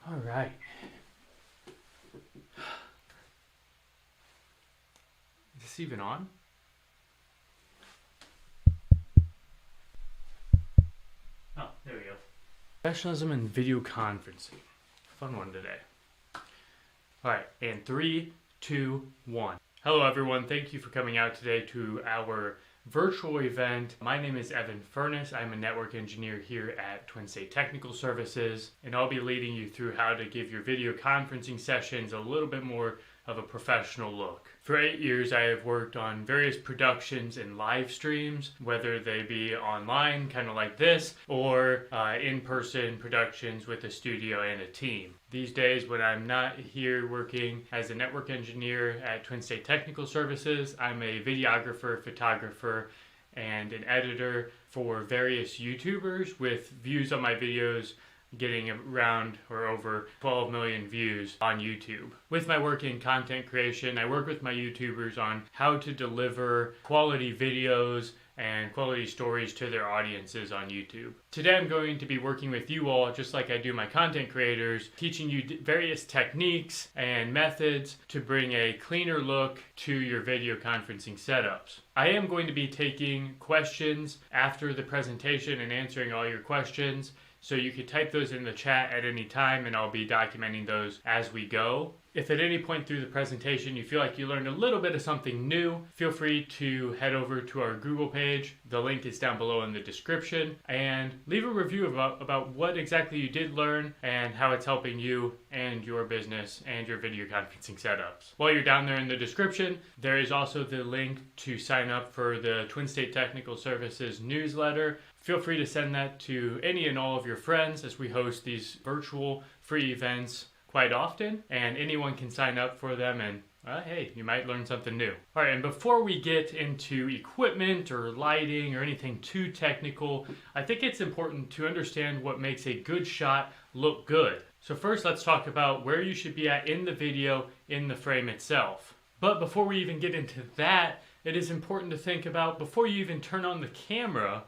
All right. Is this even on? Oh, there we go. Professionalism and video conferencing. Fun one today. All right, and 3, 2, 1. Hello everyone, thank you for coming out today to our virtual event. My name is Evan Furness. I'm a network engineer here at Twin State Technical Services, and I'll be leading you through how to give your video conferencing sessions a little bit more of a professional look. For 8 years, I have worked on various productions and live streams, whether they be online, kind of like this, or in-person productions with a studio and a team. These days, when I'm not here working as a network engineer at Twin State Technical Services, I'm a videographer, photographer, and an editor for various YouTubers with views on my videos getting around or over 12 million views on YouTube. With my work in content creation, I work with my YouTubers on how to deliver quality videos and quality stories to their audiences on YouTube. Today I'm going to be working with you all, just like I do my content creators, teaching you various techniques and methods to bring a cleaner look to your video conferencing setups. I am going to be taking questions after the presentation and answering all your questions. So you can type those in the chat at any time and I'll be documenting those as we go. If at any point through the presentation you feel like you learned a little bit of something new, feel free to head over to our Google page. The link is down below in the description, and leave a review about what exactly you did learn and how it's helping you and your business and your video conferencing setups. While you're down there in the description, there is also the link to sign up for the Twin State Technical Services newsletter. Feel free to send that to any and all of your friends, as we host these virtual free events quite often, and anyone can sign up for them, and hey, you might learn something new. All right, and before we get into equipment or lighting or anything too technical, I think it's important to understand what makes a good shot look good. So first, let's talk about where you should be at in the video, in the frame itself. But before we even get into that, it is important to think about, before you even turn on the camera,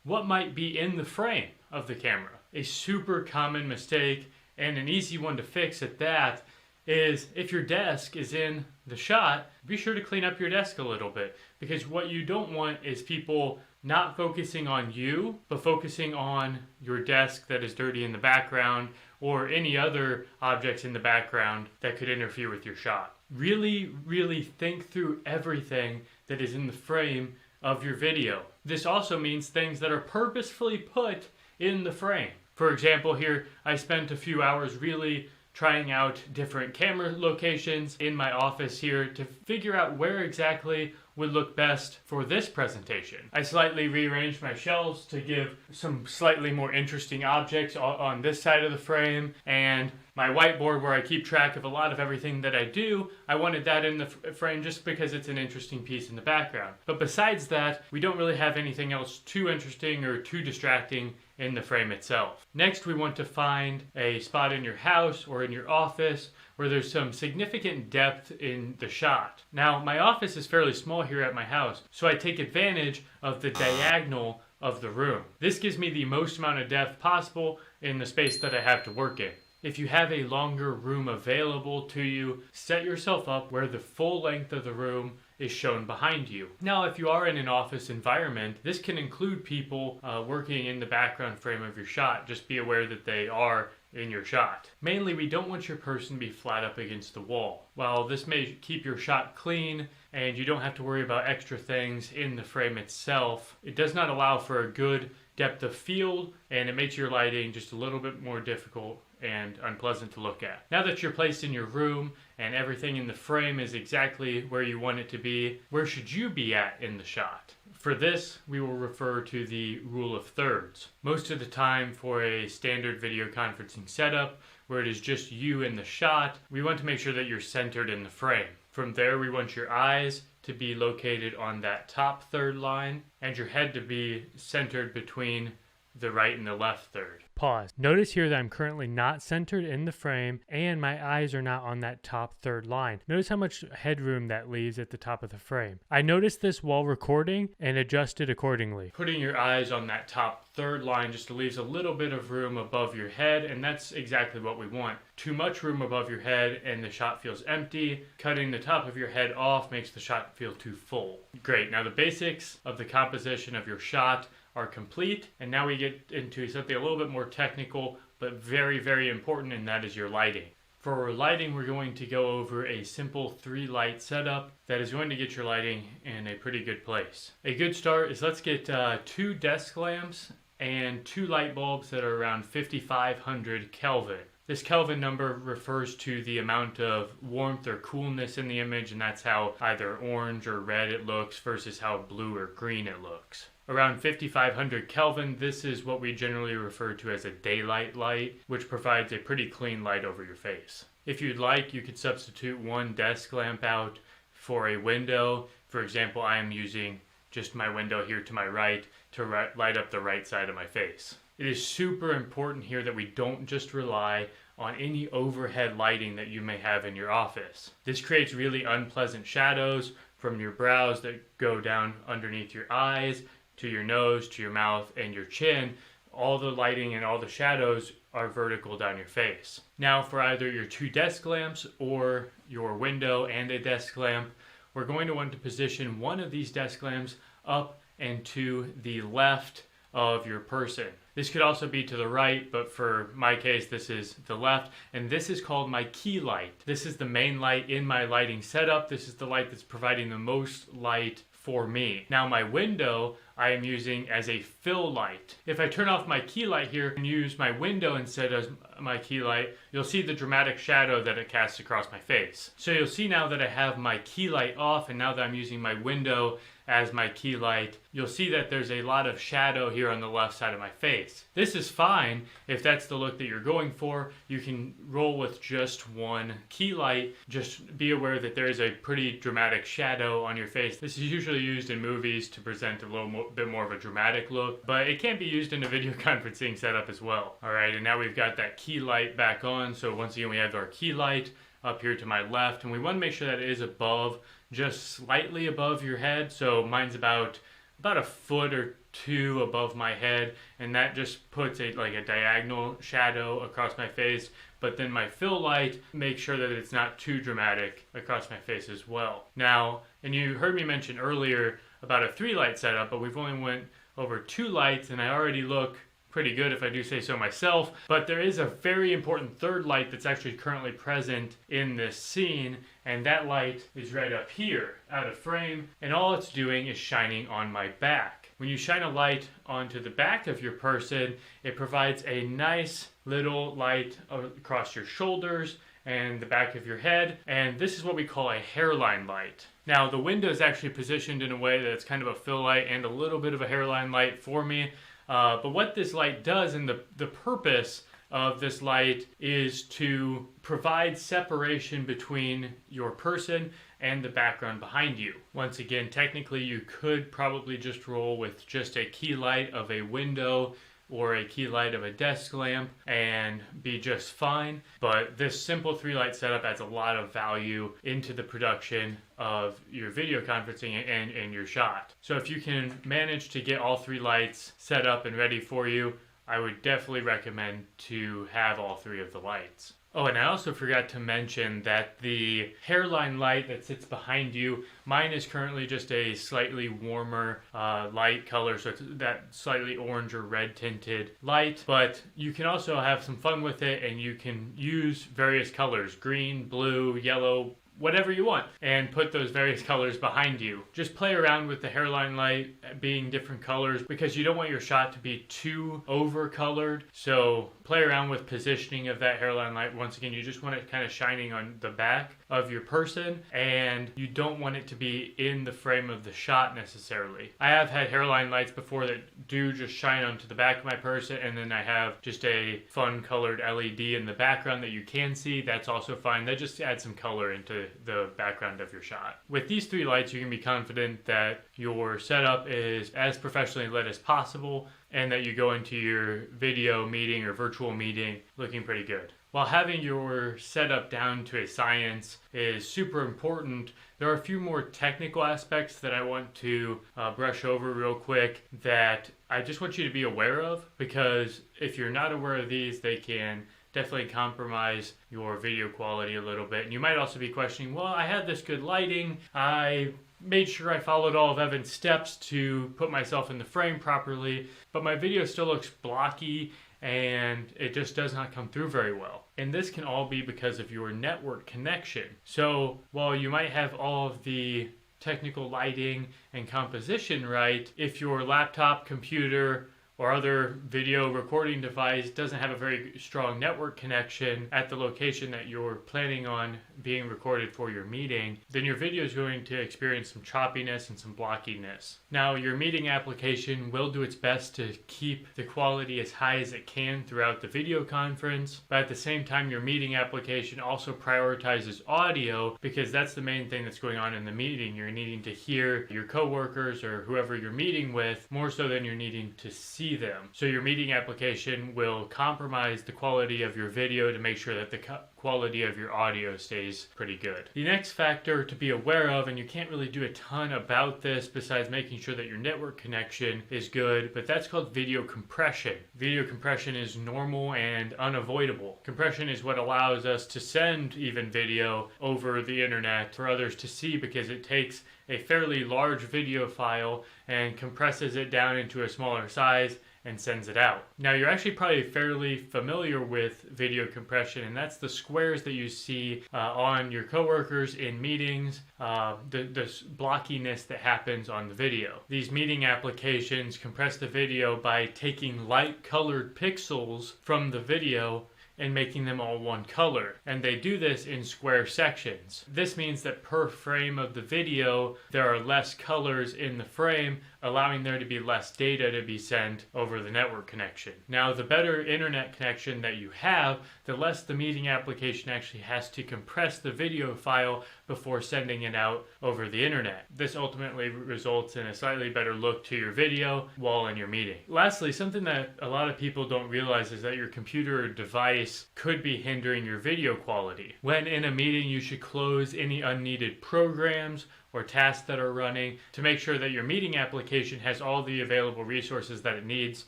what might be in the frame of the camera. A super common mistake, and an easy one to fix at that, is if your desk is in the shot, be sure to clean up your desk a little bit, because what you don't want is people not focusing on you, but focusing on your desk that is dirty in the background, or any other objects in the background that could interfere with your shot. Really, really think through everything that is in the frame of your video. This also means things that are purposefully put in the frame. For example, here I spent a few hours really trying out different camera locations in my office here to figure out where exactly would look best for this presentation. I slightly rearranged my shelves to give some slightly more interesting objects on this side of the frame, and my whiteboard where I keep track of a lot of everything that I do, I wanted that in the frame just because it's an interesting piece in the background. But besides that, we don't really have anything else too interesting or too distracting in the frame itself. Next, we want to find a spot in your house or in your office where there's some significant depth in the shot. Now, my office is fairly small here at my house, so I take advantage of the diagonal of the room. This gives me the most amount of depth possible in the space that I have to work in. If you have a longer room available to you, set yourself up where the full length of the room is shown behind you. Now, if you are in an office environment, this can include people working in the background frame of your shot. Just be aware that they are in your shot. Mainly, we don't want your person to be flat up against the wall. While this may keep your shot clean and you don't have to worry about extra things in the frame itself, it does not allow for a good depth of field, and it makes your lighting just a little bit more difficult and unpleasant to look at. Now that you're placed in your room and everything in the frame is exactly where you want it to be, where should you be at in the shot? For this, we will refer to the rule of thirds. Most of the time, for a standard video conferencing setup where it is just you in the shot, we want to make sure that you're centered in the frame. From there, we want your eyes to be located on that top third line and your head to be centered between the right and the left third. Pause. Notice here that I'm currently not centered in the frame and my eyes are not on that top third line. Notice how much headroom that leaves at the top of the frame. I noticed this while recording and adjusted accordingly. Putting your eyes on that top third line just leaves a little bit of room above your head, and that's exactly what we want. Too much room above your head and the shot feels empty. Cutting the top of your head off makes the shot feel too full. Great. Now the basics of the composition of your shot are complete, and now we get into something a little bit more technical but very, very important, and that is your lighting. For lighting, we're going to go over a simple 3-light setup that is going to get your lighting in a pretty good place. A good start is, let's get 2 desk lamps and 2 light bulbs that are around 5500 Kelvin. This Kelvin number refers to the amount of warmth or coolness in the image, and that's how either orange or red it looks versus how blue or green it looks. Around 5500 Kelvin, this is what we generally refer to as a daylight light, which provides a pretty clean light over your face. If you'd like, you could substitute one desk lamp out for a window. For example, I am using just my window here to my right to light up the right side of my face. It is super important here that we don't just rely on any overhead lighting that you may have in your office. This creates really unpleasant shadows from your brows that go down underneath your eyes, to your nose, to your mouth, and your chin. All the lighting and all the shadows are vertical down your face. Now for either your 2 desk lamps or your window and a desk lamp, we're going to want to position one of these desk lamps up and to the left of your person. This could also be to the right, but for my case, this is the left, and this is called my key light. This is the main light in my lighting setup. This is the light that's providing the most light for me. Now my window, I am using as a fill light. If I turn off my key light here and use my window instead of my key light, you'll see the dramatic shadow that it casts across my face. So you'll see now that I have my key light off, and now that I'm using my window as my key light, you'll see that there's a lot of shadow here on the left side of my face. This is fine if that's the look that you're going for. You can roll with just one key light. Just be aware that there is a pretty dramatic shadow on your face. This is usually used in movies to present a little bit more of a dramatic look, but it can be used in a video conferencing setup as well. Alright, and now we've got that key light back on. So once again, we have our key light up here to my left, and we want to make sure that it is above, just slightly above your head. So mine's about a foot or 2 above my head, and that just puts a diagonal shadow across my face. But then my fill light makes sure that it's not too dramatic across my face as well. Now, and you heard me mention earlier about a 3 light setup, but we've only went over 2 lights, and I already look pretty good if I do say so myself. But there is a very important 3rd light that's actually currently present in this scene, and that light is right up here out of frame, and all it's doing is shining on my back. When you shine a light onto the back of your person, it provides a nice little light across your shoulders and the back of your head, and this is what we call a hairline light. Now the window is actually positioned in a way that it's kind of a fill light and a little bit of a hairline light for me. But what this light does, and the purpose of this light, is to provide separation between your person and the background behind you. Once again, technically you could probably just roll with just a key light of a window or a key light of a desk lamp and be just fine. But this simple 3 light setup adds a lot of value into the production of your video conferencing and your shot. So if you can manage to get all 3 lights set up and ready for you, I would definitely recommend to have all 3 of the lights. Oh, and I also forgot to mention that the hairline light that sits behind you, mine is currently just a slightly warmer light color, so it's that slightly orange or red tinted light. But you can also have some fun with it, and you can use various colors: green, blue, yellow, whatever you want, and put those various colors behind you. Just play around with the hairline light being different colors, because you don't want your shot to be too over colored. So play around with positioning of that hairline light. Once again, you just want it kind of shining on the back of your person, and you don't want it to be in the frame of the shot necessarily. I have had hairline lights before that do just shine onto the back of my person, and then I have just a fun colored LED in the background that you can see. That's also fine. That just adds some color into the background of your shot. With these 3 lights, you can be confident that your setup is as professionally lit as possible, and that you go into your video meeting or virtual meeting looking pretty good. While having your setup down to a science is super important, there are a few more technical aspects that I want to brush over real quick that I just want you to be aware of, because if you're not aware of these, they can definitely compromise your video quality a little bit. And you might also be questioning, well, I had this good lighting, I made sure I followed all of Evan's steps to put myself in the frame properly, but my video still looks blocky and it just does not come through very well. And this can all be because of your network connection. So while you might have all of the technical lighting and composition right, if your laptop, computer, or other video recording device doesn't have a very strong network connection at the location that you're planning on being recorded for your meeting, then your video is going to experience some choppiness and some blockiness. Now, your meeting application will do its best to keep the quality as high as it can throughout the video conference, but at the same time, your meeting application also prioritizes audio because that's the main thing that's going on in the meeting. You're needing to hear your coworkers or whoever you're meeting with more so than you're needing to see them. So your meeting application will compromise the quality of your video to make sure that the quality of your audio stays pretty good. The next factor to be aware of, and you can't really do a ton about this besides making sure that your network connection is good, but that's called video compression. Video compression is normal and unavoidable. Compression is what allows us to send even video over the internet for others to see because it takes a fairly large video file and compresses it down into a smaller size and sends it out. Now, you're actually probably fairly familiar with video compression, and that's the squares that you see on your coworkers in meetings, the blockiness that happens on the video. These meeting applications compress the video by taking light-colored pixels from the video and making them all one color. And they do this in square sections. This means that per frame of the video, there are less colors in the frame, allowing there to be less data to be sent over the network connection. Now, the better internet connection that you have, the less the meeting application actually has to compress the video file before sending it out over the internet. This ultimately results in a slightly better look to your video while in your meeting. Lastly, something that a lot of people don't realize is that your computer or device could be hindering your video quality. When in a meeting, you should close any unneeded programs or tasks that are running to make sure that your meeting application has all the available resources that it needs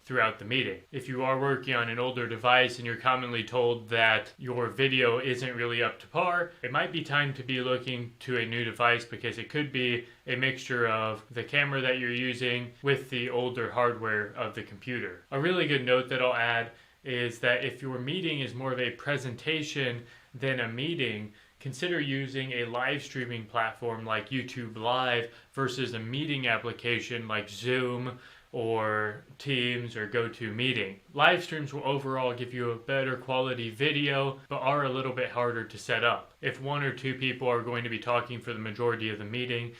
throughout the meeting. If you are working on an older device and you're commonly told that your video isn't really up to par, it might be time to be looking to a new device because it could be a mixture of the camera that you're using with the older hardware of the computer. A really good note that I'll add is that if your meeting is more of a presentation than a meeting, consider using a live streaming platform like YouTube Live versus a meeting application like Zoom or Teams or GoToMeeting. Live streams will overall give you a better quality video, but are a little bit harder to set up. If one or two people are going to be talking for the majority of the meeting,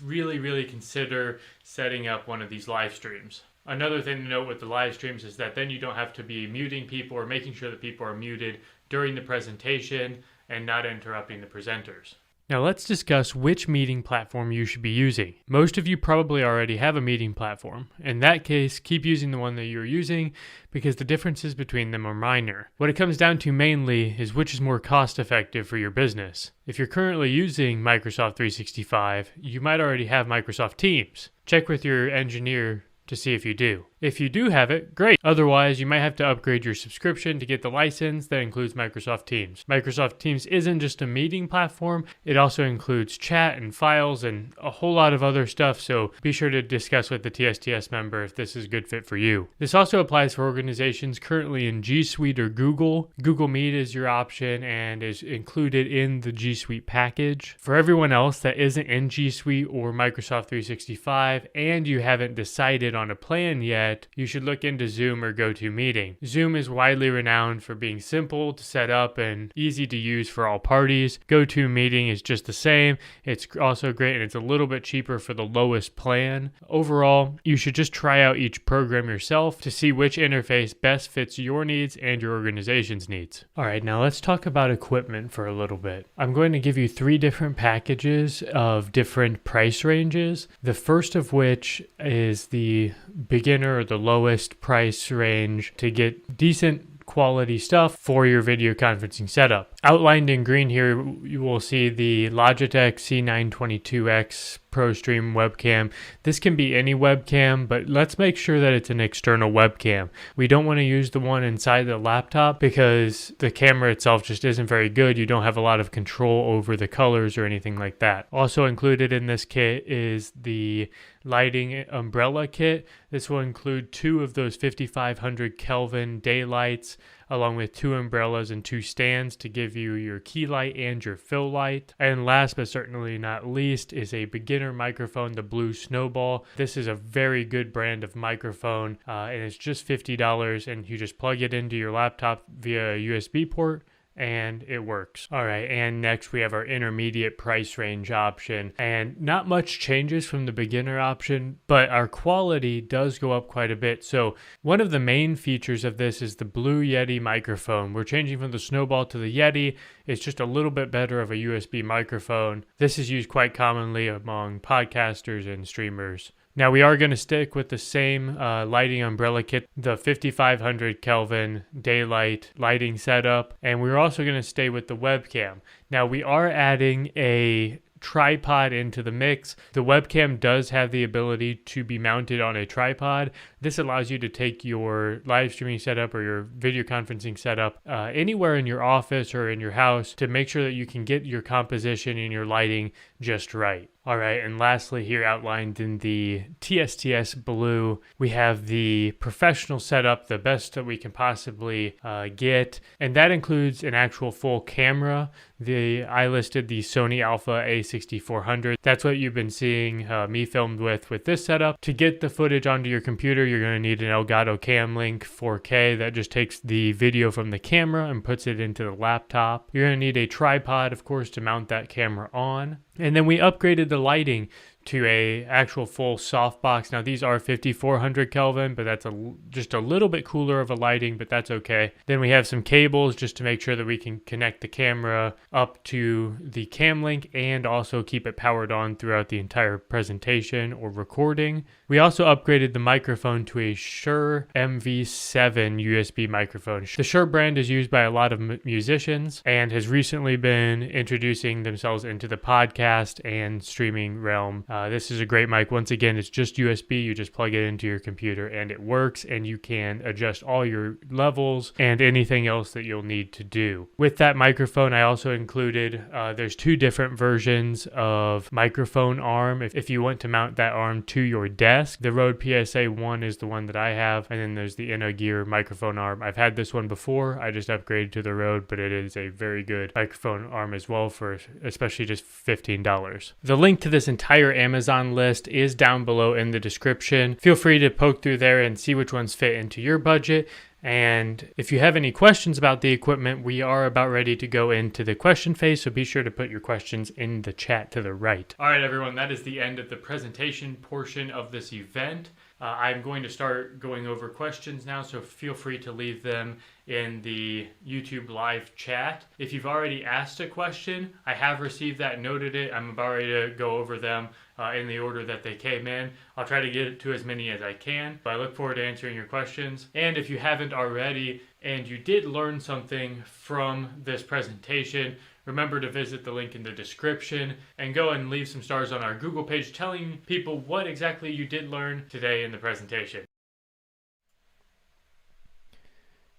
really consider setting up one of these live streams. Another thing to note with the live streams is that then you don't have to be muting people or making sure that people are muted during the presentation and not interrupting the presenters. Now let's discuss which meeting platform you should be using. Most of you probably already have a meeting platform. In that case, keep using the one that you're using because the differences between them are minor. What it comes down to mainly is which is more cost effective for your business. If you're currently using Microsoft 365, you might already have Microsoft Teams. Check with your engineer to see if you do. If you do have it, great. Otherwise, you might have to upgrade your subscription to get the license that includes Microsoft Teams. Microsoft Teams isn't just a meeting platform, it also includes chat and files and a whole lot of other stuff, so be sure to discuss with the TSTS member if this is a good fit for you. This also applies for organizations currently in G Suite or Google. Google Meet is your option and is included in the G Suite package. For everyone else that isn't in G Suite or Microsoft 365 and you haven't decided on a plan yet, you should look into Zoom or GoToMeeting. Zoom is widely renowned for being simple to set up and easy to use for all parties. GoToMeeting is just the same. It's also great and it's a little bit cheaper for the lowest plan. Overall, you should just try out each program yourself to see which interface best fits your needs and your organization's needs. All right, now let's talk about equipment for a little bit. I'm going to give you 3 different packages of different price ranges. The first of which is the beginner or the lowest price range to get decent quality stuff for your video conferencing setup. Outlined in green here, you will see the Logitech C922X ProStream webcam. This can be any webcam, but let's make sure that it's an external webcam. We don't want to use the one inside the laptop because the camera itself just isn't very good. You don't have a lot of control over the colors or anything like that. Also included in this kit is the lighting umbrella kit. This will include 2 of those 5500 Kelvin daylights, along with 2 umbrellas and 2 stands to give you your key light and your fill light. And last but certainly not least is a beginner microphone, the Blue Snowball. This is a very good brand of microphone, and it's just $50, and you just plug it into your laptop via a USB port and it works. All right, and next we have our intermediate price range option, and not much changes from the beginner option, but our quality does go up quite a bit. So one of the main features of this is the Blue Yeti microphone. We're changing from the Snowball to the Yeti. It's just a little bit better of a USB microphone. This is used quite commonly among podcasters and streamers. Now we are going to stick with the same lighting umbrella kit, the 5500 Kelvin daylight lighting setup, and we're also going to stay with the webcam. Now we are adding a tripod into the mix. The webcam does have the ability to be mounted on a tripod. This allows you to take your live streaming setup or your video conferencing setup anywhere in your office or in your house to make sure that you can get your composition and your lighting just right. All right, and lastly here outlined in the TSTS Blue, we have the professional setup, the best that we can possibly get, and that includes an actual full camera. I listed the Sony Alpha A6400. That's what you've been seeing me filmed with this setup. To get the footage onto your computer, you're going to need an Elgato Camlink 4K that just takes the video from the camera and puts it into the laptop. You're going to need a tripod, of course, to mount that camera on. And then we upgraded the lighting to a actual full softbox. Now these are 5400 Kelvin, but that's just a little bit cooler of a lighting, but that's okay. Then we have some cables just to make sure that we can connect the camera up to the Camlink and also keep it powered on throughout the entire presentation or recording. We also upgraded the microphone to a Shure MV7 USB microphone. The Shure brand is used by a lot of musicians and has recently been introducing themselves into the podcast and streaming realm. This is a great mic. Once again, it's just USB. You just plug it into your computer and it works, and you can adjust all your levels and anything else that you'll need to do. With that microphone, I also included, there's 2 different versions of microphone arm. If you want to mount that arm to your desk, the Rode PSA 1 is the one that I have, and then there's the Inagear microphone arm. I've had this one before. I just upgraded to the Rode, but it is a very good microphone arm as well for especially just $15. The link to this entire Amazon list is down below in the description. Feel free to poke through there and see which ones fit into your budget. And if you have any questions about the equipment, we are about ready to go into the question phase, so be sure to put your questions in the chat to the right. All right, everyone, that is the end of the presentation portion of this event. I'm going to start going over questions now, so feel free to leave them in the YouTube live chat. If you've already asked a question, I have received that, noted it. I'm about ready to go over them in the order that they came in. I'll try to get to as many as I can, but I look forward to answering your questions. And if you haven't already and you did learn something from this presentation, remember to visit the link in the description and go and leave some stars on our Google page telling people what exactly you did learn today in the presentation.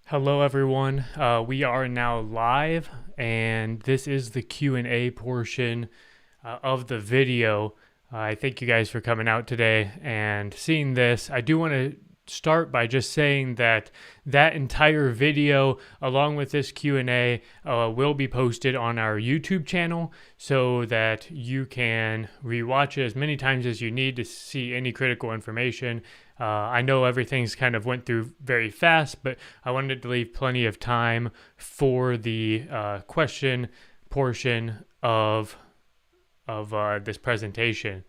Hello everyone, we are now live, and this is the Q&A portion of the video. I thank you guys for coming out today and seeing this. I do want to start by just saying that that entire video along with this Q&A will be posted on our YouTube channel so that you can rewatch it as many times as you need to see any critical information. I know everything's kind of went through very fast, but I wanted to leave plenty of time for the question portion of this presentation.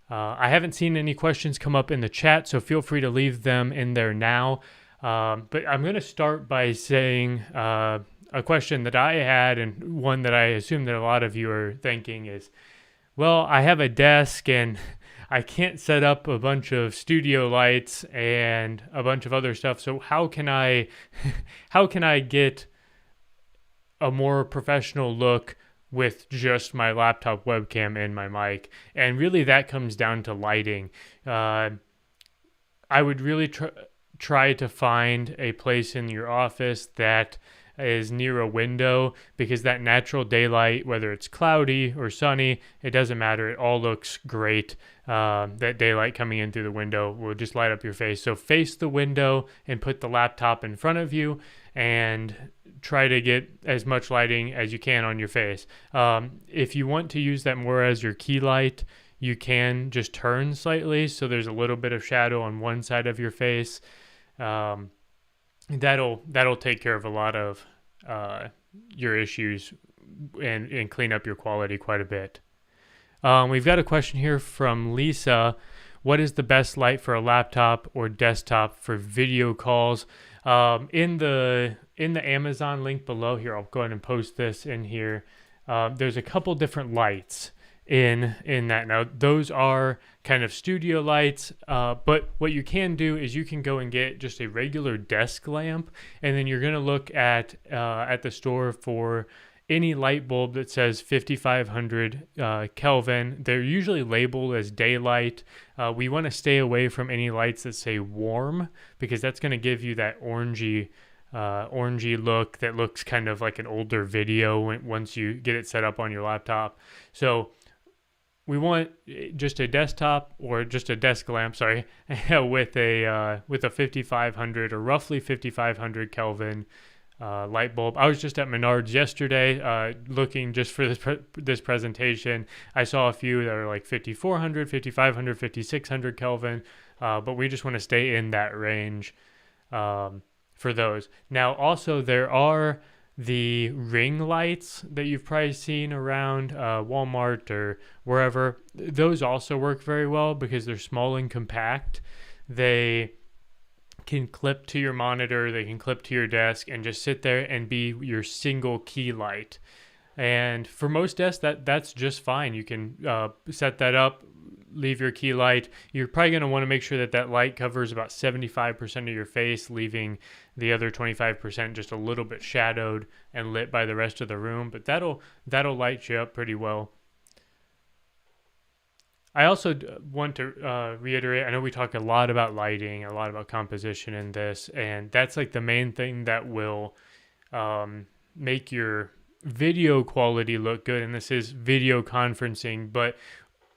I haven't seen any questions come up in the chat, so feel free to leave them in there now. But I'm going to start by saying a question that I had, and one that I assume that a lot of you are thinking is, well, I have a desk and I can't set up a bunch of studio lights and a bunch of other stuff. So how can I get a more professional look with just my laptop webcam and my mic? And really that comes down to lighting. I would really try to find a place in your office that is near a window, because that natural daylight, whether it's cloudy or sunny, it doesn't matter. It all looks great. That daylight coming in through the window will just light up your face. So face the window and put the laptop in front of you. and try to get as much lighting as you can on your face. If you want to use that more as your key light, you can just turn slightly so there's a little bit of shadow on one side of your face. That'll take care of a lot of your issues and clean up your quality quite a bit. We've got a question here from Lisa. What is the best light for a laptop or desktop for video calls? In the Amazon link below here, I'll go ahead and post this in here. There's a couple different lights in that. Now, those are kind of studio lights, but what you can do is you can go and get just a regular desk lamp, and then you're going to look at the store for any light bulb that says 5500 Kelvin. They're usually labeled as daylight. We want to stay away from any lights that say warm, because that's going to give you that orangey look that looks kind of like an older video once you get it set up on your laptop. So we want just a desktop or just a desk lamp, with a 5500 or roughly 5500 Kelvin light bulb. I was just at Menards yesterday looking just for this presentation. I saw a few that are like 5400, 5500, 5600 Kelvin, but we just want to stay in that range for those. Now, also, there are the ring lights that you've probably seen around Walmart or wherever. Those also work very well because they're small and compact. They can clip to your monitor, they can clip to your desk and just sit there and be your single key light. And for most desks, that's just fine. You can set that up, leave your key light. You're probably going to want to make sure that light covers about 75% of your face, leaving the other 25% just a little bit shadowed and lit by the rest of the room. But that'll light you up pretty well. I also want to reiterate, I know we talk a lot about lighting, a lot about composition in this, and that's like the main thing that will make your video quality look good. And this is video conferencing. But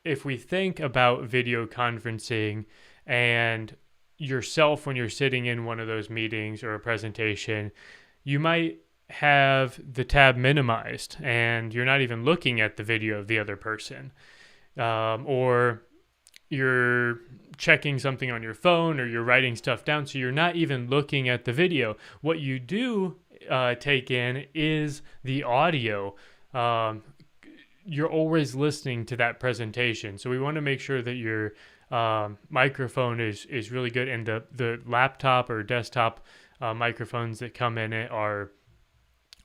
if we think about video conferencing and yourself when you're sitting in one of those meetings or a presentation, you might have the tab minimized and you're not even looking at the video of the other person. Or you're checking something on your phone or you're writing stuff down, so you're not even looking at the video. What you do take in is the audio. You're always listening to that presentation, so we want to make sure that your microphone is really good, and the laptop or desktop microphones that come in it are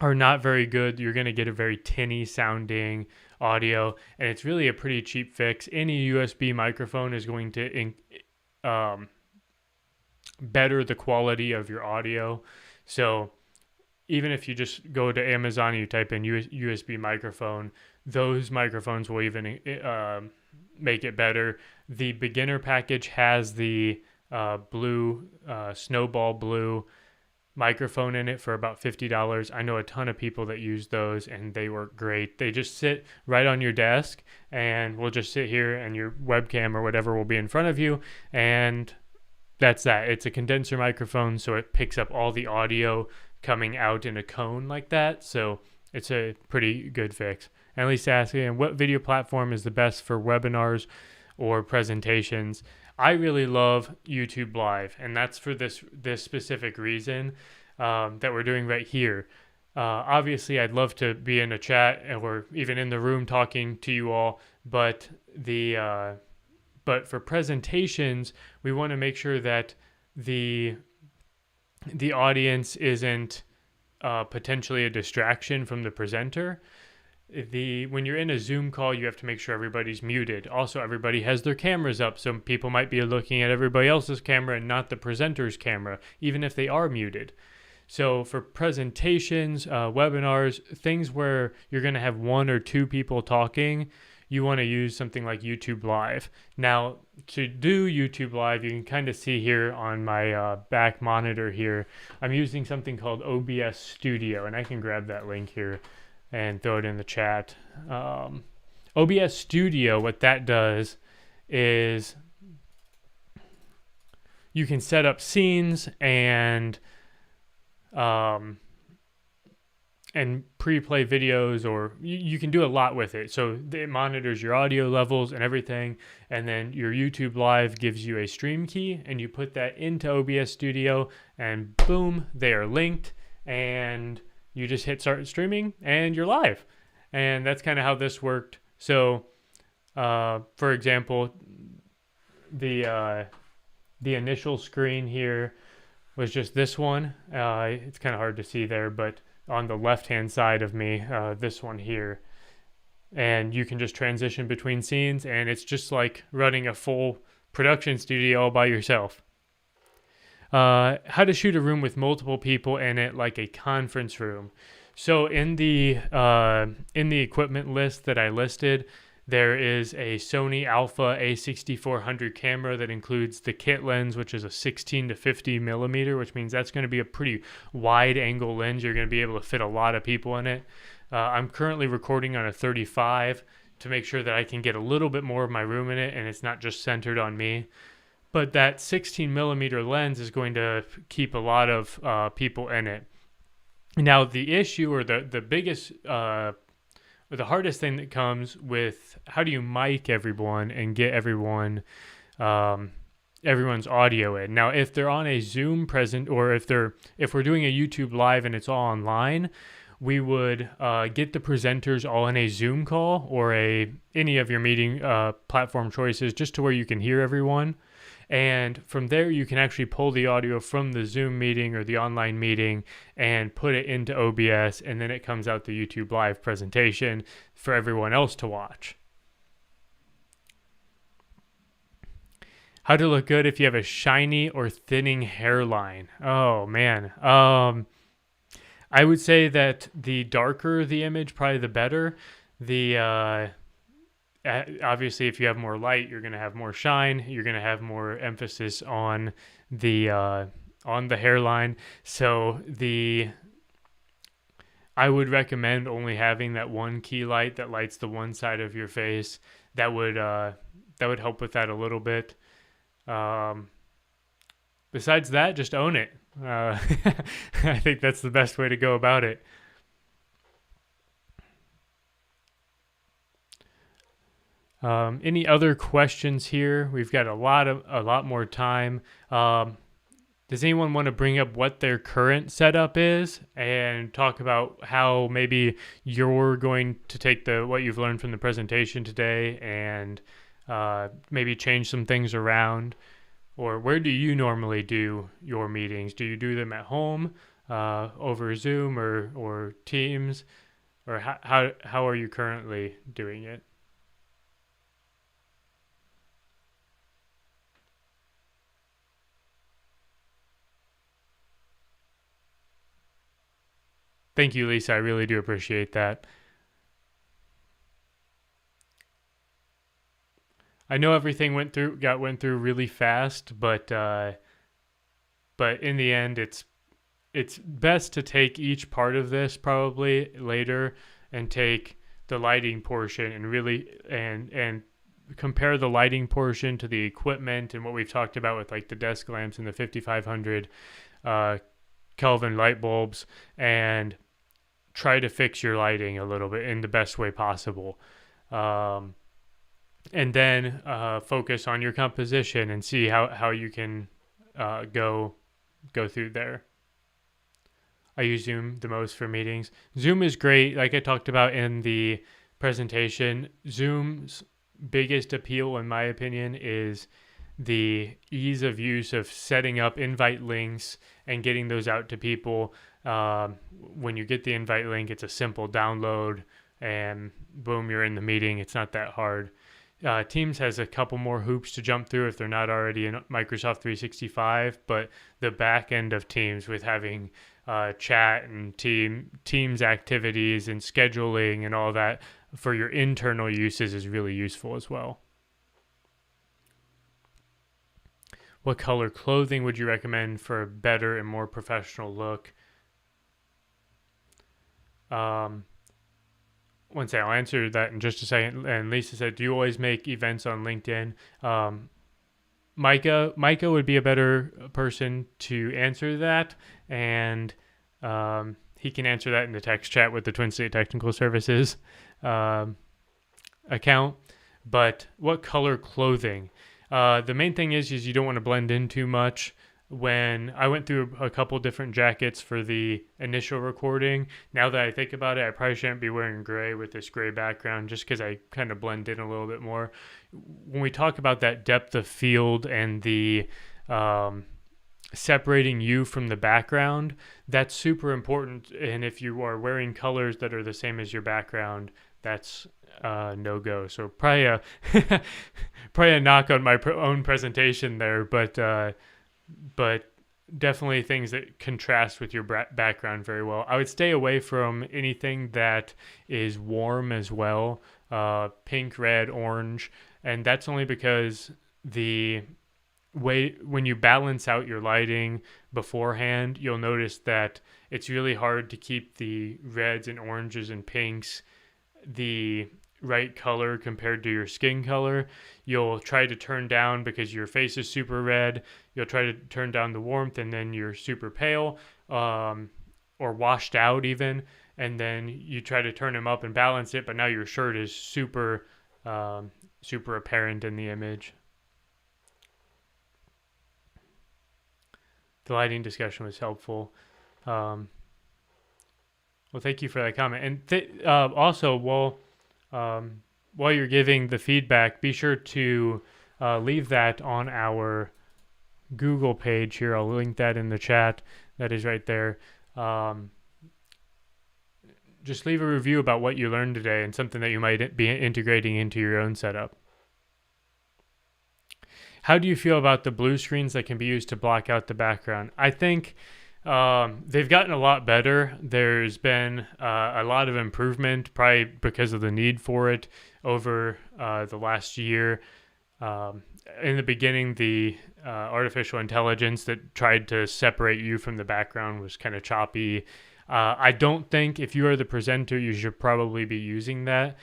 not very good. You're going to get a very tinny sounding audio, and it's really a pretty cheap fix. Any USB microphone is going to better the quality of your audio. So even if you just go to Amazon and you type in USB microphone, those microphones will even make it better. The beginner package has the blue Snowball Blue microphone in it for about $50. I know a ton of people that use those and they work great. They just sit right on your desk, and we'll just sit here and your webcam or whatever will be in front of you, and that's that. It's a condenser microphone, so it picks up all the audio coming out in a cone like that. So it's a pretty good fix. And Lisa asking, what video platform is the best for webinars or presentations? I really love YouTube Live, and that's for this specific reason that we're doing right here. Obviously, I'd love to be in a chat or even in the room talking to you all, but for presentations, we want to make sure that the audience isn't potentially a distraction from the presenter. When you're in a Zoom call, you have to make sure everybody's muted. Also, everybody has their cameras up, so people might be looking at everybody else's camera and not the presenter's camera, even if they are muted. So for presentations, webinars, things where you're going to have one or two people talking, you want to use something like YouTube Live. Now, to do YouTube Live, you can kind of see here on my back monitor here, I'm using something called OBS Studio, and I can grab that link here and throw it in the chat. OBS Studio, what that does is you can set up scenes and pre-play videos, or you can do a lot with it. So it monitors your audio levels and everything, and then your YouTube Live gives you a stream key, and you put that into OBS Studio, and boom, they are linked, and you just hit start streaming, and you're live. And that's kind of how this worked. So, for example, the initial screen here was just this one. It's kind of hard to see there, but on the left-hand side of me, this one here. And you can just transition between scenes, and it's just like running a full production studio all by yourself. How to shoot a room with multiple people in it, like a conference room. So in the equipment list that I listed, there is a Sony Alpha A6400 camera that includes the kit lens, which is a 16 to 50 millimeter, which means that's going to be a pretty wide angle lens. You're going to be able to fit a lot of people in it. I'm currently recording on a 35 to make sure that I can get a little bit more of my room in it and it's not just centered on me. But that 16 millimeter lens is going to keep a lot of people in it. Now, the issue, or the biggest or the hardest thing that comes with how do you mic everyone and get everyone's audio in. Now, if they're on a Zoom present, or if we're doing a YouTube Live and it's all online, we would get the presenters all in a Zoom call or any of your meeting platform choices, just to where you can hear everyone. And from there, you can actually pull the audio from the Zoom meeting or the online meeting and put it into OBS, and then it comes out the YouTube Live presentation for everyone else to watch. How to look good if you have a shiny or thinning hairline. Oh, man. I would say that the darker the image, probably the better. Obviously, if you have more light, you're going to have more shine. You're going to have more emphasis on the hairline. So I would recommend only having that one key light that lights the one side of your face. That would help with that a little bit. Besides that, just own it. I think that's the best way to go about it. Any other questions here? We've got a lot more time. Does anyone want to bring up what their current setup is and talk about how maybe you're going to take what you've learned from the presentation today and maybe change some things around? Or where do you normally do your meetings? Do you do them at home, over Zoom or Teams? Or how are you currently doing it? Thank you, Lisa. I really do appreciate that. I know everything went through really fast, but in the end, it's best to take each part of this probably later and take the lighting portion and really and compare the lighting portion to the equipment and what we've talked about with like the desk lamps and the 5500 Kelvin light bulbs, and try to fix your lighting a little bit in the best way possible. And then focus on your composition and see how you can go through there. I use Zoom the most for meetings. Zoom is great. Like I talked about in the presentation, Zoom's biggest appeal, in my opinion, is the ease of use of setting up invite links and getting those out to people. When you get the invite link, it's a simple download and boom, you're in the meeting. It's not that hard. Teams has a couple more hoops to jump through if they're not already in Microsoft 365, but the back end of Teams with having chat and Teams activities and scheduling and all that for your internal uses is really useful as well. What color clothing would you recommend for a better and more professional look? One second, I'll answer that in just a second. And Lisa said, do you always make events on LinkedIn? Micah would be a better person to answer that. And He can answer that in the text chat with the Twin State Technical Services account. But what color clothing? The main thing is you don't want to blend in too much. When I went through a couple different jackets for the initial recording, now that I think about it, I probably shouldn't be wearing gray with this gray background just because I kind of blend in a little bit more. When we talk about that depth of field and the separating you from the background, that's super important. And if you are wearing colors that are the same as your background, that's no go. So probably a knock on my own presentation there, but definitely things that contrast with your background very well. I would stay away from anything that is warm as well, pink, red, orange, and that's only because the way when you balance out your lighting beforehand, you'll notice that it's really hard to keep the reds and oranges and pinks the right color compared to your skin color. You'll try to turn down because your face is super red. You'll try to turn down the warmth and then you're super pale, or washed out even. And then you try to turn them up and balance it, but now your shirt is super apparent in the image. The lighting discussion was helpful. Well, thank you for that comment. And also, while you're giving the feedback, be sure to leave that on our Google page here. I'll link that in the chat. That is right there. Just leave a review about what you learned today and something that you might be integrating into your own setup. How do you feel about the blue screens that can be used to block out the background? I think they've gotten a lot better. There's been a lot of improvement, probably because of the need for it over the last year. In the beginning, the artificial intelligence that tried to separate you from the background was kind of choppy. I don't think if you are the presenter, you should probably be using that.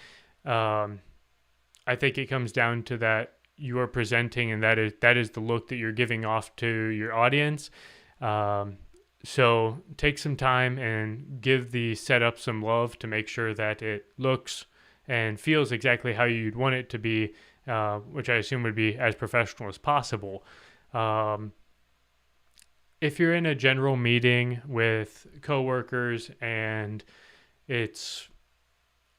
I think it comes down to that you are presenting, and that is the look that you're giving off to your audience. So take some time and give the setup some love to make sure that it looks and feels exactly how you'd want it to be, which I assume would be as professional as possible. If you're in a general meeting with coworkers and it's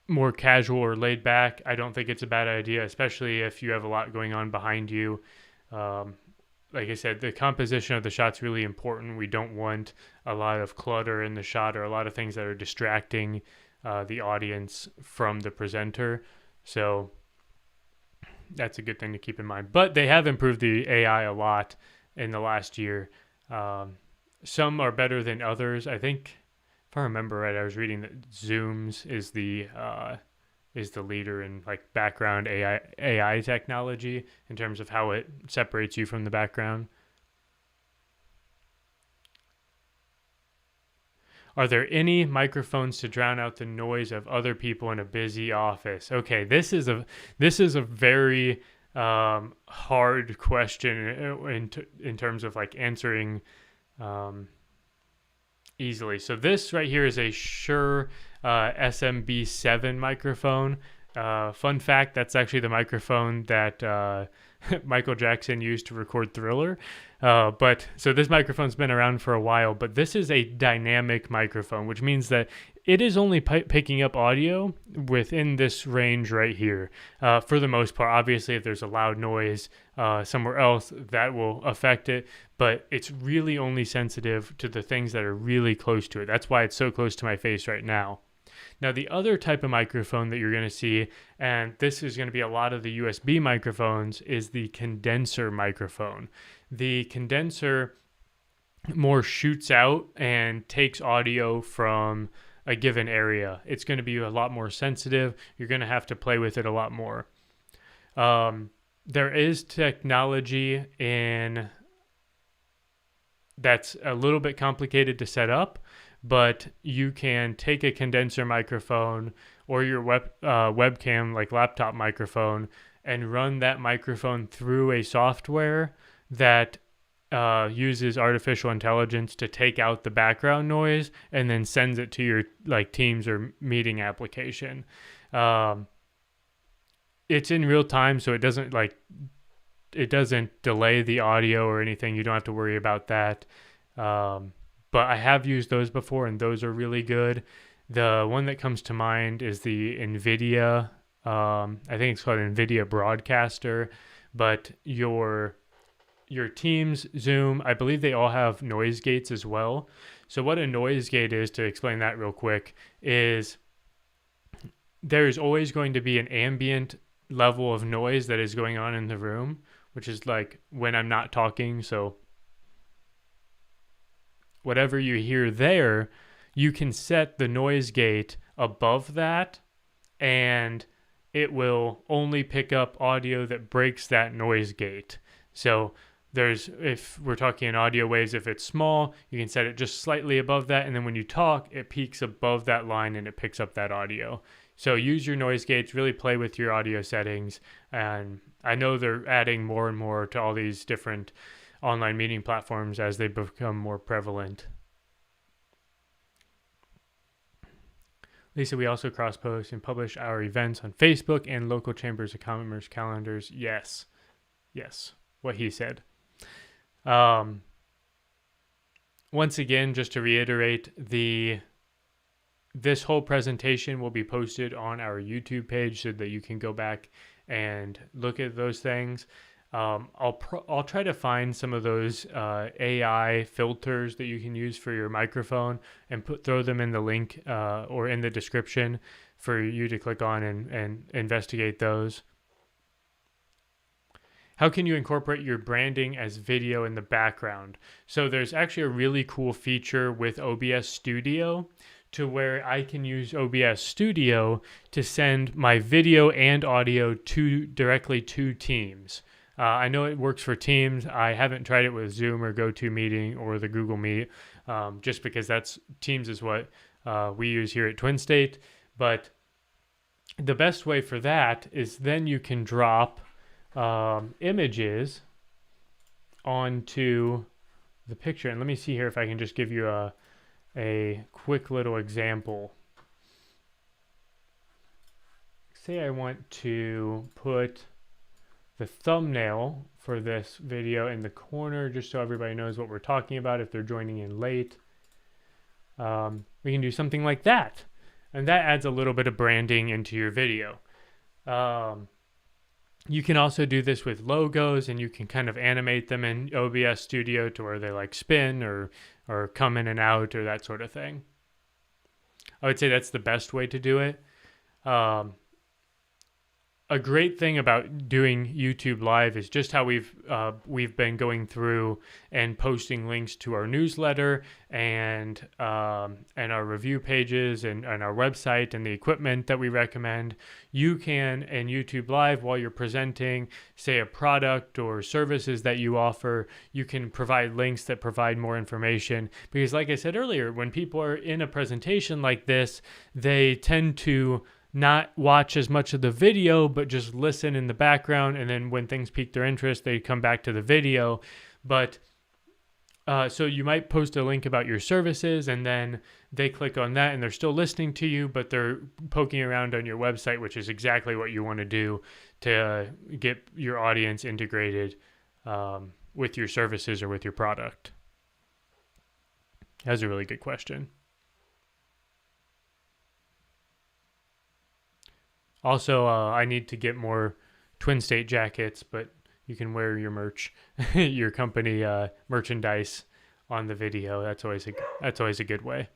more casual or laid back, I don't think it's a bad idea, especially if you have a lot going on behind you. Like I said, the composition of the shot's really important. We don't want a lot of clutter in the shot or a lot of things that are distracting the audience from the presenter. So that's a good thing to keep in mind. But they have improved the AI a lot in the last year. Some are better than others. I think, if I remember right, I was reading that Zooms is the leader in like background AI technology in terms of how it separates you from the background. Are there any microphones to drown out the noise of other people in a busy office? Okay, this is a very hard question in terms of like answering easily. So this right here is a Shure SMB7 microphone. Fun fact, that's actually the microphone that Michael Jackson used to record Thriller. But so this microphone's been around for a while, but this is a dynamic microphone, which means that it is only picking up audio within this range right here. For the most part, obviously, if there's a loud noise somewhere else, that will affect it, but it's really only sensitive to the things that are really close to it. That's why it's so close to my face right now. Now, the other type of microphone that you're going to see, and this is going to be a lot of the USB microphones, is the condenser microphone. The condenser more shoots out and takes audio from a given area. It's going to be a lot more sensitive. You're going to have to play with it a lot more. There is technology that's a little bit complicated to set up, but you can take a condenser microphone or your webcam, like laptop microphone, and run that microphone through a software that uses artificial intelligence to take out the background noise and then sends it to your like Teams or meeting application. It's in real time, so it doesn't delay the audio or anything. You don't have to worry about that. But I have used those before, and those are really good. The one that comes to mind is the NVIDIA. I think it's called NVIDIA Broadcaster, but your Teams, Zoom, I believe they all have noise gates as well. So what a noise gate is, to explain that real quick, is there's always going to be an ambient level of noise that is going on in the room, which is like when I'm not talking. So whatever you hear there, you can set the noise gate above that, and it will only pick up audio that breaks that noise gate. So if we're talking in audio waves, if it's small, you can set it just slightly above that, and then when you talk, it peaks above that line and it picks up that audio. So use your noise gates, really play with your audio settings. And I know they're adding more and more to all these different online meeting platforms as they become more prevalent. Lisa, we also cross-post and publish our events on Facebook and local chambers of commerce calendars. Yes, what he said. Once again, just to reiterate, this whole presentation will be posted on our YouTube page so that you can go back and look at those things. I'll try to find some of those AI filters that you can use for your microphone and throw them in the link or in the description for you to click on and investigate those. How can you incorporate your branding as video in the background? So there's actually a really cool feature with OBS Studio to where I can use OBS Studio to send my video and audio directly to Teams. I know it works for Teams. I haven't tried it with Zoom or GoToMeeting or the Google Meet, just because Teams is what we use here at Twin State. But the best way for that is then you can drop images onto the picture. And let me see here if I can just give you a quick little example. Say I want to put the thumbnail for this video in the corner just so everybody knows what we're talking about if they're joining in late. We can do something like that, and that adds a little bit of branding into your video. You can also do this with logos, and you can kind of animate them in OBS Studio to where they like spin or come in and out or that sort of thing. I would say that's the best way to do it. A great thing about doing YouTube Live is just how we've been going through and posting links to our newsletter and our review pages and our website and the equipment that we recommend. You can, in YouTube Live, while you're presenting, say, a product or services that you offer, you can provide links that provide more information. Because like I said earlier, when people are in a presentation like this, they tend to not watch as much of the video, but just listen in the background. And then when things pique their interest, they come back to the video. But so you might post a link about your services, and then they click on that and they're still listening to you, but they're poking around on your website, which is exactly what you want to do to get your audience integrated with your services or with your product. That's a really good question. Also, I need to get more Twin State jackets, but you can wear your merch, your company merchandise on the video. That's always a good way.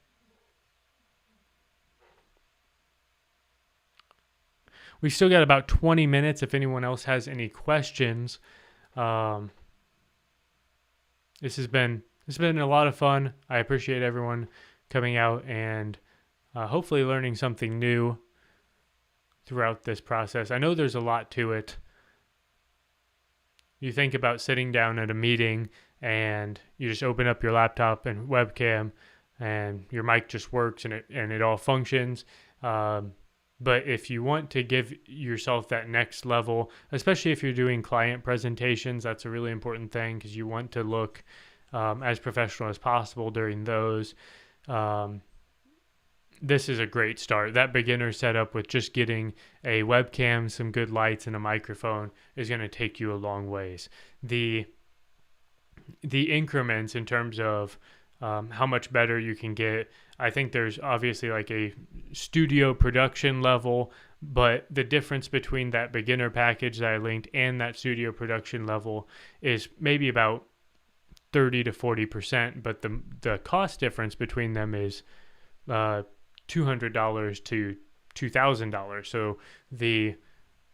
We still got about 20 minutes. If anyone else has any questions, this has been a lot of fun. I appreciate everyone coming out and hopefully learning something new throughout this process. I know there's a lot to it. You think about sitting down at a meeting and you just open up your laptop and webcam and your mic just works and it all functions. But if you want to give yourself that next level, especially if you're doing client presentations, that's a really important thing because you want to look as professional as possible during those. This is a great start. That beginner setup with just getting a webcam, some good lights, and a microphone is going to take you a long ways. The increments in terms of how much better you can get, I think there's obviously like a studio production level, but the difference between that beginner package that I linked and that studio production level is maybe about 30 to 40%, but the cost difference between them is $200 to $2,000. So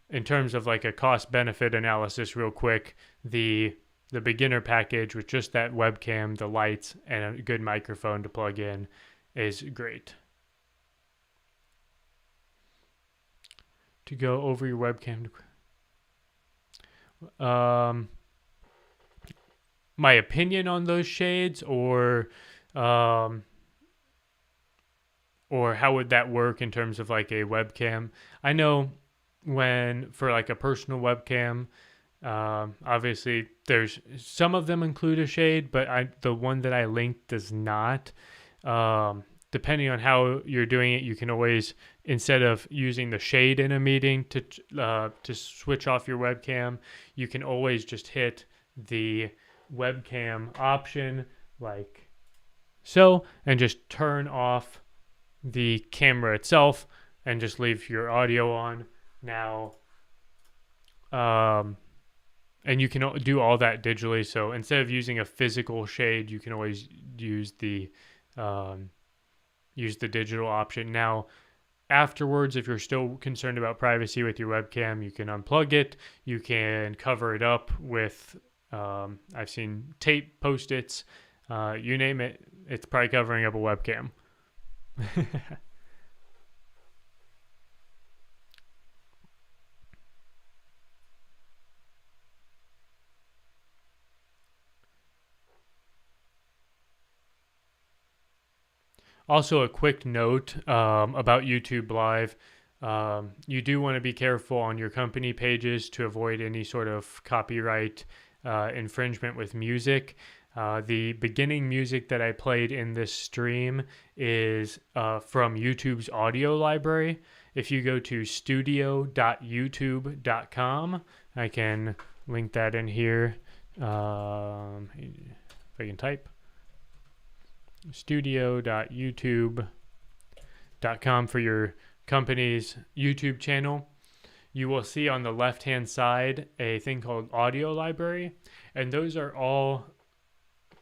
in terms of like a cost benefit analysis real quick, the beginner package with just that webcam, the lights, and a good microphone to plug in is great. To go over your webcam. My opinion on those shades, or how would that work in terms of like a webcam? I know for like a personal webcam, obviously there's some of them include a shade, but the one that I linked does not. Depending on how you're doing it, you can always, instead of using the shade in a meeting to switch off your webcam, you can always just hit the webcam option like so and just turn off the camera itself and just leave your audio on now. And you can do all that digitally. So instead of using a physical shade, you can always use the digital option. Now, afterwards, if you're still concerned about privacy with your webcam, you can unplug it. You can cover it up with, I've seen tape, Post-its, you name it. It's probably covering up a webcam. Also, a quick note about YouTube Live. You do want to be careful on your company pages to avoid any sort of copyright infringement with music. The beginning music that I played in this stream is from YouTube's audio library. If you go to studio.youtube.com, I can link that in here. If I can type. studio.youtube.com for your company's YouTube channel. You will see on the left hand side a thing called audio library, and those are all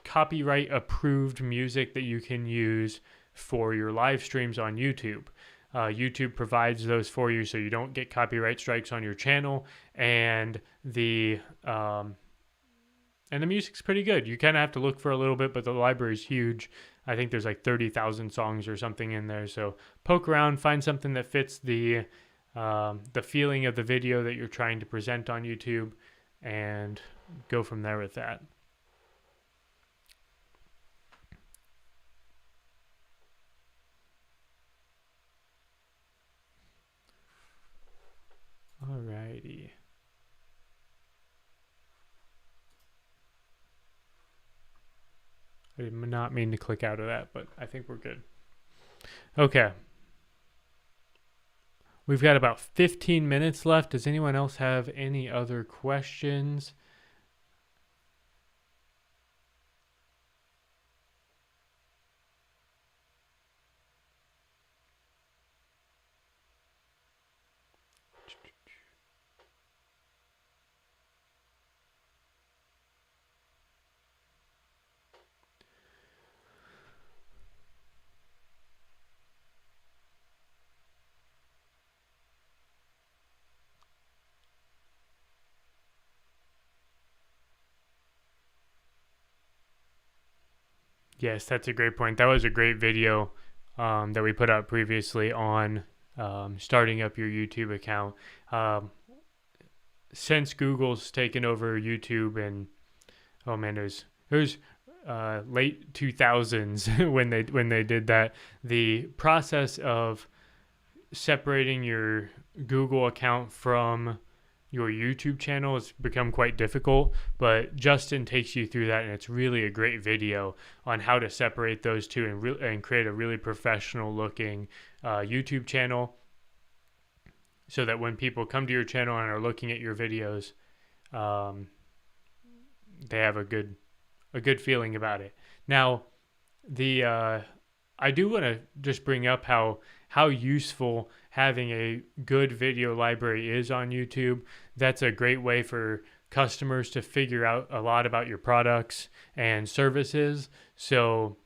copyright approved music that you can use for your live streams on YouTube. YouTube provides those for you so you don't get copyright strikes on your channel, and the music's pretty good. You kind of have to look for a little bit, but the library's huge. I think there's like 30,000 songs or something in there. So poke around, find something that fits the feeling of the video that you're trying to present on YouTube, and go from there with that. Alrighty. I did not mean to click out of that, but I think we're good. Okay. We've got about 15 minutes left. Does anyone else have any other questions? Yes, that's a great point. That was a great video that we put out previously on starting up your YouTube account. Since Google's taken over YouTube, and it was late 2000s when they did that. The process of separating your Google account from your YouTube channel has become quite difficult, but Justin takes you through that, and it's really a great video on how to separate those two and create a really professional looking YouTube channel, so that when people come to your channel and are looking at your videos, they have a good feeling about it. Now, I do want to just bring up how useful having a good video library is on YouTube. That's a great way for customers to figure out a lot about your products and services. So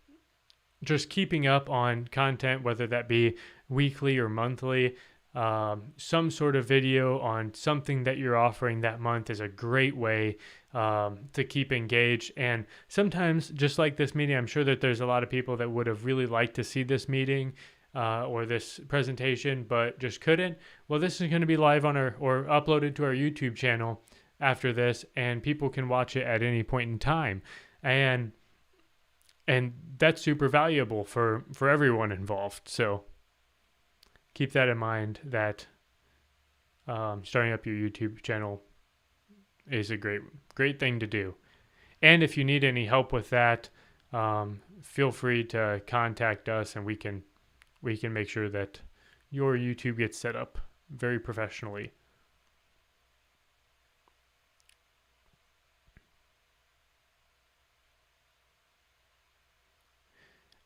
just keeping up on content, whether that be weekly or monthly, some sort of video on something that you're offering that month is a great way to keep engaged. And sometimes, just like this meeting, I'm sure that there's a lot of people that would have really liked to see this meeting or this presentation, but just couldn't. Well, this is going to be live on or uploaded to our YouTube channel after this, and people can watch it at any point in time. And that's super valuable for everyone involved. So keep that in mind, that starting up your YouTube channel is a great thing to do. And if you need any help with that, feel free to contact us, and we can make sure that your YouTube gets set up very professionally.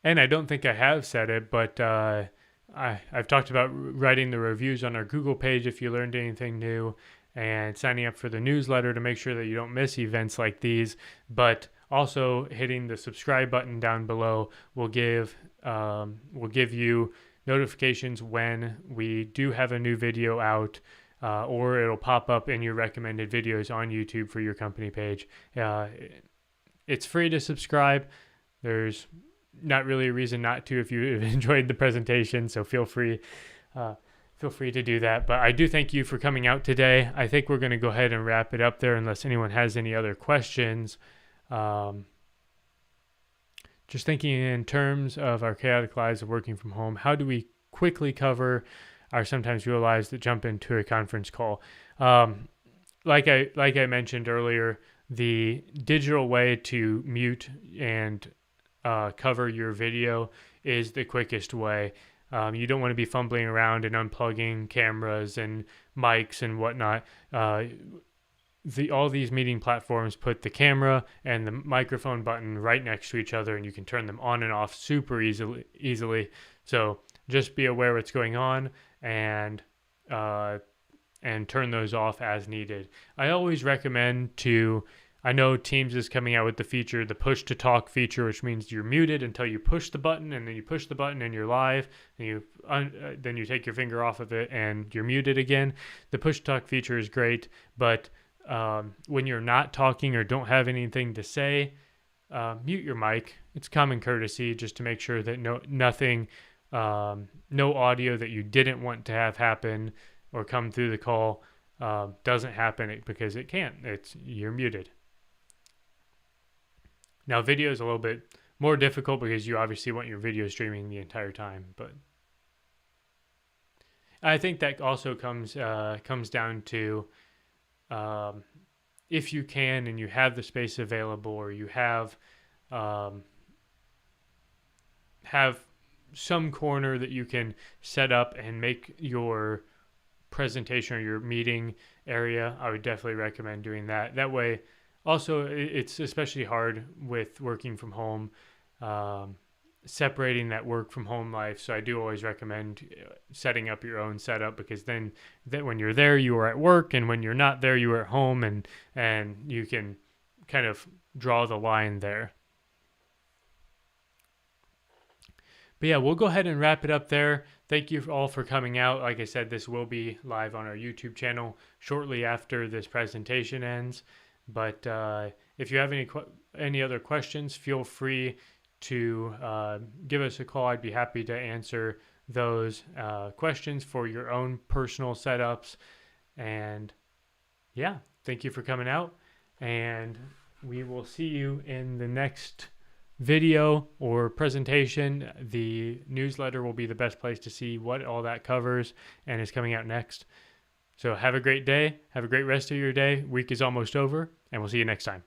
And I don't think I have said it, but I've talked about writing the reviews on our Google page if you learned anything new, and signing up for the newsletter to make sure that you don't miss events like these. But also hitting the subscribe button down below will give you notifications when we do have a new video out, or it'll pop up in your recommended videos on YouTube for your company page. It's free to subscribe. There's not really a reason not to if you've enjoyed the presentation, so feel free to do that. But I do thank you for coming out today. I think we're going to go ahead and wrap it up there unless anyone has any other questions. Just thinking in terms of our chaotic lives of working from home, how do we quickly cover our sometimes real lives that jump into a conference call? Like I mentioned earlier, the digital way to mute and cover your video is the quickest way. You don't want to be fumbling around and unplugging cameras and mics and whatnot. All these meeting platforms put the camera and the microphone button right next to each other, and you can turn them on and off super easily. So just be aware what's going on and turn those off as needed. I always recommend I know Teams is coming out with the feature, the push to talk feature, which means you're muted until you push the button, and then you push the button and you're live, and then you take your finger off of it and you're muted again. The push to talk feature is great, but when you're not talking or don't have anything to say, mute your mic. It's common courtesy just to make sure that no audio that you didn't want to have happen or come through the call doesn't happen, because it can't. You're muted. Now, video is a little bit more difficult because you obviously want your video streaming the entire time, but I think that also comes down to if you can and you have the space available, or you have some corner that you can set up and make your presentation or your meeting area, I would definitely recommend doing that. That way, also, it's especially hard with working from home, separating that work from home life. So I do always recommend setting up your own setup, because then when you're there, you are at work, and when you're not there, you are at home, and you can kind of draw the line there. But yeah, we'll go ahead and wrap it up there. Thank you all for coming out. Like I said, this will be live on our YouTube channel shortly after this presentation ends. But if you have any other questions, feel free to give us a call. I'd be happy to answer those questions for your own personal setups. And yeah, thank you for coming out, and we will see you in the next video or presentation, the newsletter will be the best place to see what all that covers and is coming out next. So have a great day. Have a great rest of your day. Week is almost over, and we'll see you next time.